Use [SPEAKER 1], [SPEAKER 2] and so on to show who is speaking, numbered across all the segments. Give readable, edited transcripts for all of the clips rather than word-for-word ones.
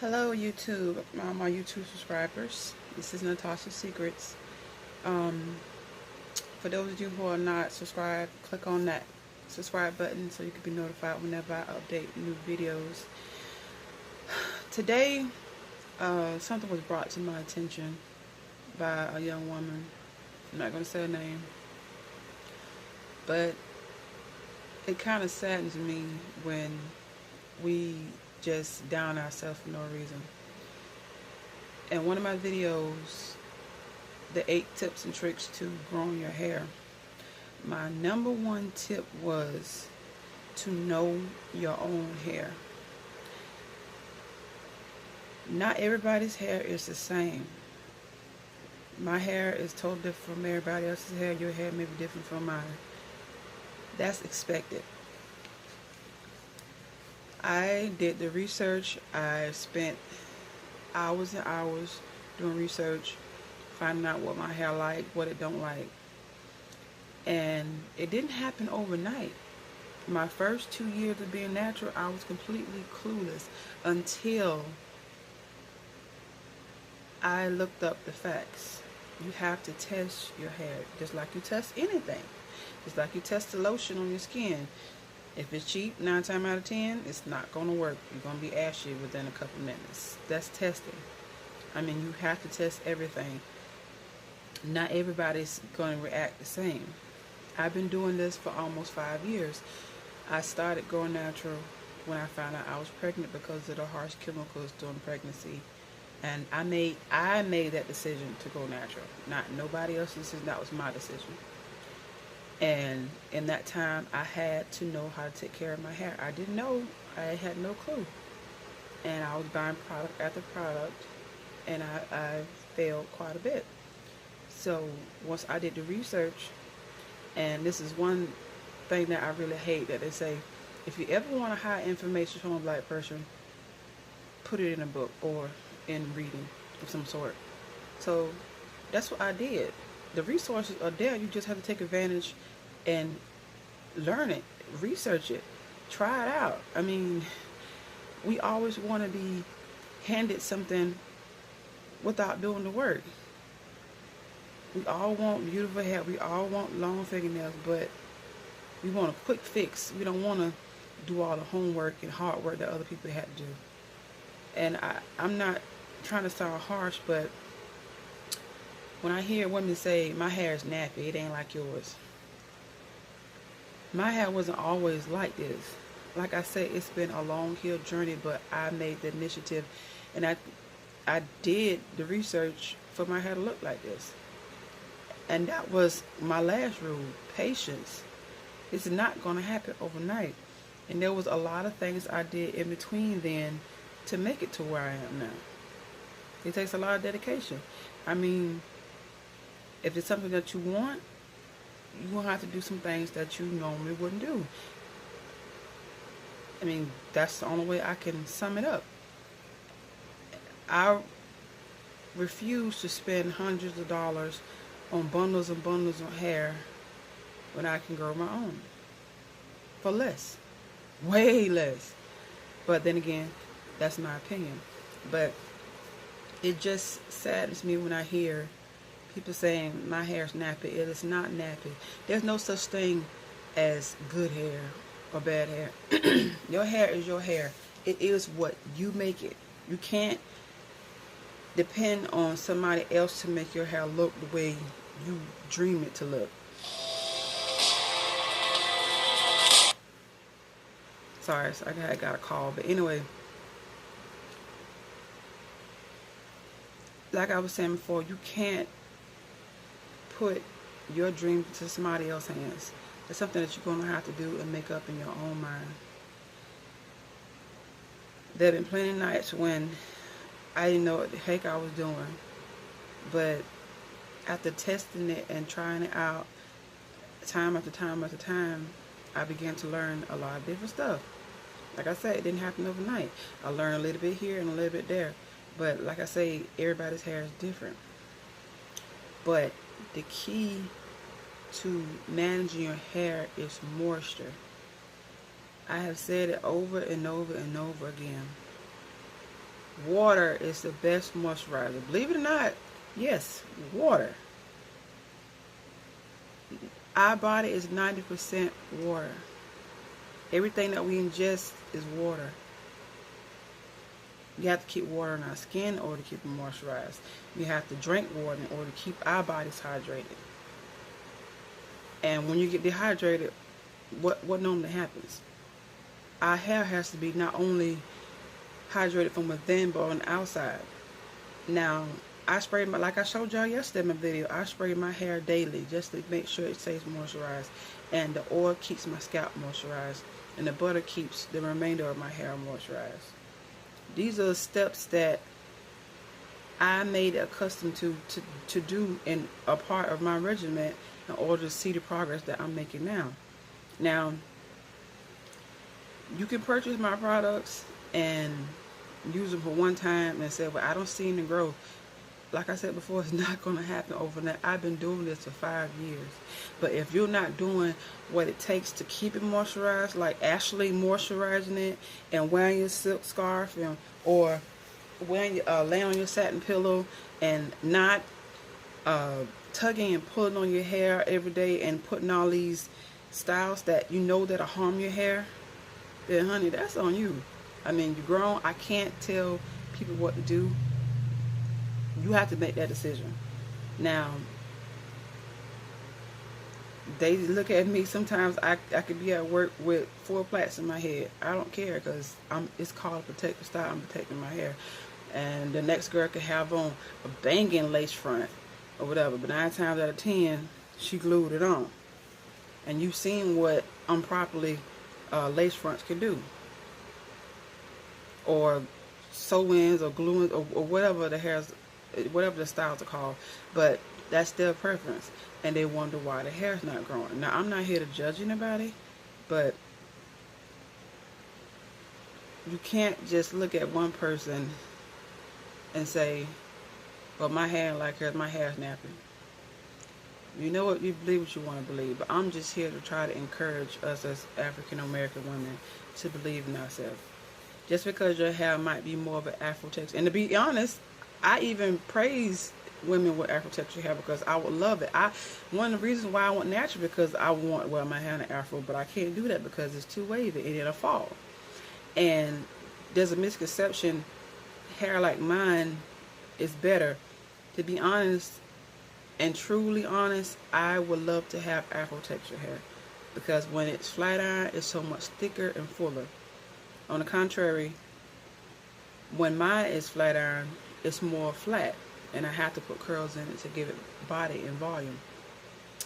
[SPEAKER 1] Hello YouTube, my YouTube subscribers. This is Natasha's Secrets. Um, for those of you who are not subscribed, click on that subscribe button so you can be notified whenever I update new videos. Today, something was brought to my attention by a young woman. I'm not going to say her name, but it kind of saddens me when we just down ourselves for no reason. In one of my videos, the 8 tips and tricks to growing your hair, my number one tip was to know your own hair. Not everybody's hair is the same. My hair is totally different from everybody else's hair. Your hair may be different from mine. That's expected. I did the research. I spent hours and hours doing research, finding out what my hair like, what it don't like. And it didn't happen overnight. My first 2 years of being natural, I was completely clueless until I looked up the facts. You have to test your hair just like you test anything. Just like you test the lotion on your skin. If it's cheap, 9 times out of 10, it's not going to work. You're going to be ashy within a couple minutes. That's testing. I mean, you have to test everything. Not everybody's going to react the same. I've been doing this for almost 5 years. I started going natural when I found out I was pregnant because of the harsh chemicals during pregnancy. And I made that decision to go natural. Not nobody else's decision. That was my decision. And in that time, I had to know how to take care of my hair. I didn't know. I had no clue. And I was buying product after product, and I failed quite a bit. So once I did the research, and this is one thing that I really hate, that they say, if you ever want to hide information from a black person, put it in a book or in reading of some sort. So that's what I did. The resources are there. You just have to take advantage and learn it, research it, try it out. I mean, we always want to be handed something without doing the work. We all want beautiful hair. We all want long fingernails, but we want a quick fix. We don't want to do all the homework and hard work that other people had to do. And I'm not trying to sound harsh, but when I hear women say, my hair is nappy, it ain't like yours. My hair wasn't always like this. Like I said, it's been a long hill journey, but I made the initiative, and I did the research for my hair to look like this. And that was my last rule, patience. It's not going to happen overnight. And there was a lot of things I did in between then to make it to where I am now. It takes a lot of dedication. I mean, if it's something that you want, you're going to have to do some things that you normally wouldn't do. I mean, that's the only way I can sum it up. I refuse to spend hundreds of dollars on bundles and bundles of hair when I can grow my own. For less. Way less. But then again, that's my opinion. But it just saddens me when I hear people saying my hair's nappy. It is not nappy. There's no such thing as good hair or bad hair. Your hair is your hair. It is what you make it. You can't depend on somebody else to make your hair look the way you dream it to look. Sorry, I got a call. But anyway, like I was saying before, you can't put your dream to somebody else's hands. It's something that you're going to have to do and make up in your own mind. There have been plenty of nights when I didn't know what the heck I was doing. But after testing it and trying it out time after time after time, I began to learn a lot of different stuff. Like I said, it didn't happen overnight. I learned a little bit here and a little bit there. But like I say, everybody's hair is different. But the key to managing your hair is moisture. I have said it over and over and over again. Water is the best moisturizer. Believe it or not, yes, water. Our body is 90% water. Everything that we ingest is water. You have to keep water in our skin in order to keep it moisturized. We have to drink water in order to keep our bodies hydrated. And when you get dehydrated, what normally happens? Our hair has to be not only hydrated from within but on the outside. Now, I spray my, like I showed y'all yesterday in my video, I spray my hair daily just to make sure it stays moisturized. And the oil keeps my scalp moisturized. And the butter keeps the remainder of my hair moisturized. These are the steps that I made it accustomed to do in a part of my regimen in order to see the progress that I'm making now. Now, you can purchase my products and use them for one time and say, well, I don't see any growth. Like I said before, it's not going to happen overnight. I've been doing this for 5 years. But if you're not doing what it takes to keep it moisturized, like actually moisturizing it and wearing your silk scarf or wearing laying on your satin pillow and not tugging and pulling on your hair every day and putting all these styles that you know that'll harm your hair, then honey, that's on you. I mean, you're grown. I can't tell people what to do. You have to make that decision. Now, they look at me sometimes. I could be at work with 4 plaits in my head. I don't care because it's called a protective style. I'm protecting my hair. And the next girl could have on a banging lace front or whatever. But 9 times out of 10, she glued it on. And you've seen what improperly lace fronts can do. Or sew-ins or glue-ins or whatever the styles are called. But that's their preference. And they wonder why the hair's not growing. Now, I'm not here to judge anybody, but you can't just look at one person and say, well, my hair like hers, my hair's nappy. You know what? You believe what you want to believe. But I'm just here to try to encourage us as African American women to believe in ourselves. Just because your hair might be more of an Afro texture. And to be honest, I even praise women with Afro texture hair because I would love it. One of the reasons why I want natural because I want my hair in an Afro, but I can't do that because it's too wavy and it'll fall. And there's a misconception hair like mine is better. To be honest and truly honest, I would love to have Afro texture hair because when it's flat iron, it's so much thicker and fuller. On the contrary, when mine is flat iron, it's more flat, and I have to put curls in it to give it body and volume.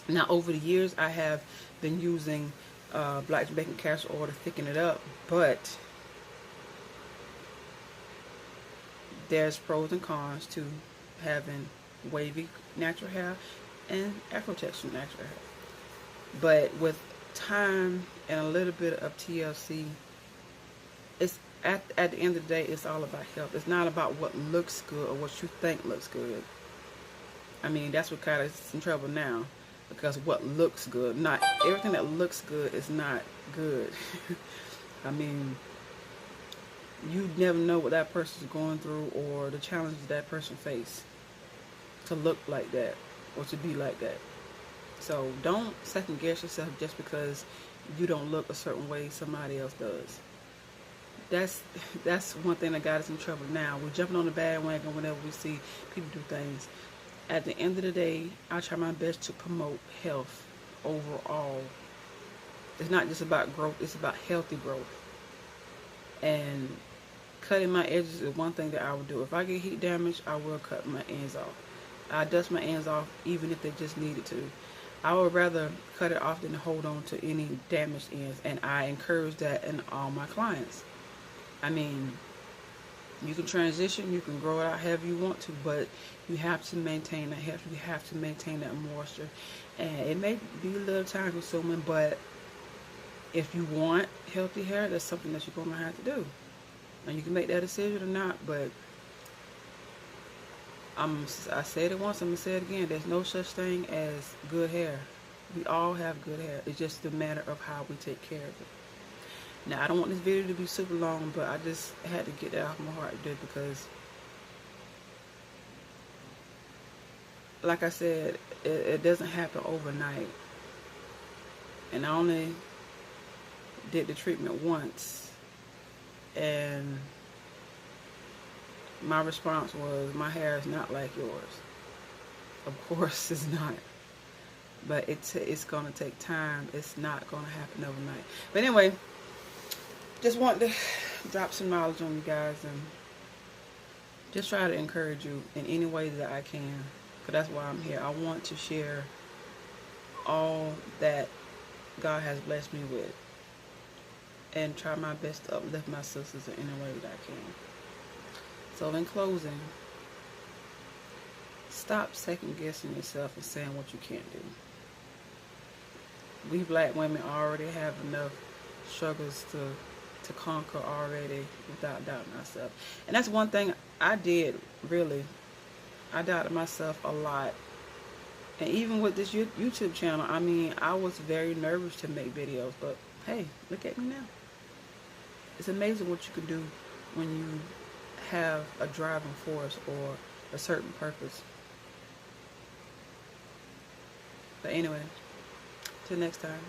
[SPEAKER 1] Now, over the years, I have been using black Jamaican castor oil to thicken it up, but there's pros and cons to having wavy natural hair and Afro texture natural hair. But with time and a little bit of TLC, it's at the end of the day, it's all about health. It's not about what looks good or what you think looks good. I mean, that's what kind of is in trouble now, because what looks good, not everything that looks good is not good. I mean, you never know what that person's going through or the challenges that person face to look like that or to be like that. So don't second guess yourself just because you don't look a certain way somebody else does. That's one thing that got us in trouble now. We're jumping on the bandwagon whenever we see people do things. At the end of the day, I try my best to promote health overall. It's not just about growth, it's about healthy growth. And cutting my edges is one thing that I will do. If I get heat damage, I will cut my ends off. I dust my ends off even if they just needed to. I would rather cut it off than hold on to any damaged ends. And I encourage that in all my clients. I mean, you can transition, you can grow it out however you want to, but you have to maintain that health, you have to maintain that moisture. And it may be a little time consuming, but if you want healthy hair, that's something that you're going to have to do. And you can make that decision or not, but I said it once, I'm going to say it again, there's no such thing as good hair. We all have good hair. It's just a matter of how we take care of it. Now, I don't want this video to be super long, but I just had to get that off my heart today because, like I said, it doesn't happen overnight. And I only did the treatment once, and my response was, my hair is not like yours. Of course it's not. But it's going to take time. It's not going to happen overnight. But anyway, just want to drop some knowledge on you guys and just try to encourage you in any way that I can. Because that's why I'm here. I want to share all that God has blessed me with and try my best to uplift my sisters in any way that I can. So in closing, stop second guessing yourself and saying what you can't do. We black women already have enough struggles to conquer already without doubting ourselves. And that's one thing I did, really. I doubted myself a lot. And even with this YouTube channel, I mean, I was very nervous to make videos. But hey, look at me now. It's amazing what you can do when you have a driving force or a certain purpose. But anyway, till next time.